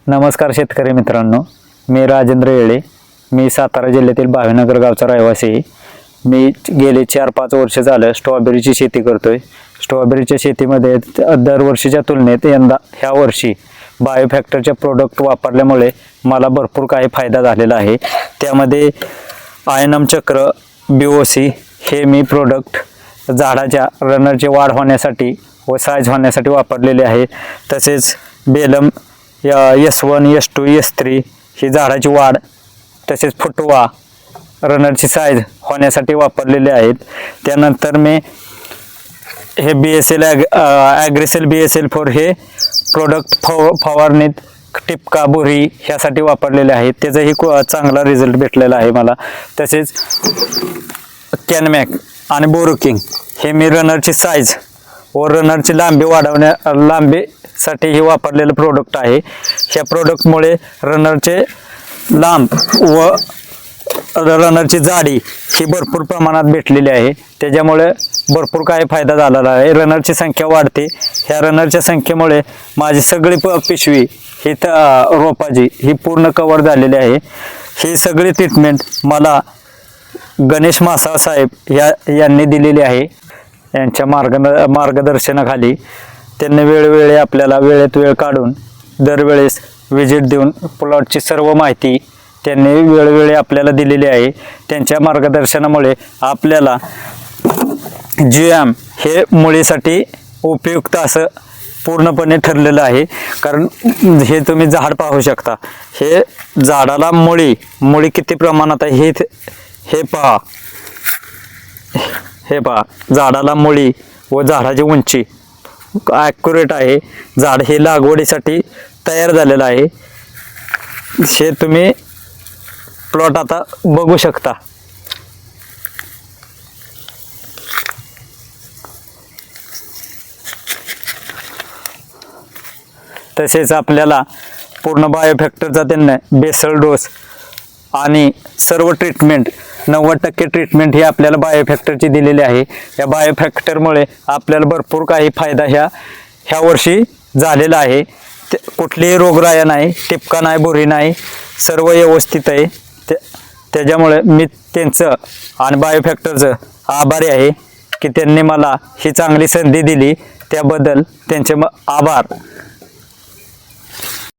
नमस्कार शेतकरी मित्रांनो, मी राजेंद्र येळे. मी सातारा जिल्ह्यातील भावेनगर गावचा रहिवासी आहे. मी गेले 4-5 वर्ष झालं स्ट्रॉबेरीची शेती करतोय. स्ट्रॉबेरीच्या शेतीमध्ये दरवर्षीच्या तुलनेत यंदा ह्या वर्षी बायोफॅक्टरचे प्रोडक्ट वापरल्यामुळे मला भरपूर काही फायदा झालेला आहे. त्यामध्ये आयनम चक्र, BOC हे मी प्रोडक्ट झाडाच्या रनरची वाढ होण्यासाठी व साईज होण्यासाठी वापरलेले आहे. तसेच बेलम S1, S2, S3 ही झाडाची वाढ तसेच फुटवा रनरची साईज होण्यासाठी वापरलेले आहेत. त्यानंतर मी हे BSL ॲग्रेसेल BSL-4 हे प्रोडक्ट फवारणीत टिपका, बुरी ह्यासाठी वापरलेले आहेत. त्याचाही चांगला रिझल्ट भेटलेला आहे मला. तसेच कॅनमॅक आणि बोरोकिंग हे मी रनरची साईज व रनरची लांबीसाठी हे वापरलेलं प्रोडक्ट आहे. ह्या प्रोडक्टमुळे रनरचे लांब व रनरची जाडी ही भरपूर प्रमाणात भेटलेली आहे. त्याच्यामुळे भरपूर काही फायदा झालेला आहे. रनरची संख्या वाढते. ह्या रनरच्या संख्येमुळे माझी सगळी पिशवी ही रोपाची ही पूर्ण कव्हर झालेली आहे. ही सगळी ट्रीटमेंट मला गणेश मासाळ साहेब यांनी दिलेली आहे. यांच्या मार्गदर्शनाखाली त्यांनी वेळोवेळी आपल्याला वेळेत वेळ काढून दरवेळेस व्हिजिट देऊन प्लॉटची सर्व माहिती त्यांनी वेळोवेळी आपल्याला दिलेली आहे. त्यांच्या मार्गदर्शनामुळे आपल्याला GM हे मुळीसाठी उपयुक्त असं पूर्णपणे ठरलेलं आहे. कारण हे तुम्ही झाड पाहू शकता. हे झाडाला मुळी किती प्रमाणात आहे हे पहा. झाडाला मुळी व झाडाची उंची ॲक्युरेट आहे. झाड हे लागवडीसाठी तयार झालेलं आहे. हे तुम्ही प्लॉट आता बघू शकता. तसेच आपल्याला पूर्ण बायोफॅक्टरचा त्यांना बेसल डोस आणि सर्व ट्रीटमेंट 90% ट्रीटमेंट ही आपल्याला बायोफॅक्टरची दिलेली आहे. या बायोफॅक्टरमुळे आपल्याला भरपूर काही फायदा ह्या वर्षी झालेला आहे. कुठलीही रोगराया नाही, टिपका नाही, बुरी नाही, सर्व व्यवस्थित आहे. त्याच्यामुळे मी त्यांचं आणि बायोफॅक्टरचं आभारी आहे की त्यांनी मला ही चांगली संधी दिली. त्याबद्दल त्यांचे आभार.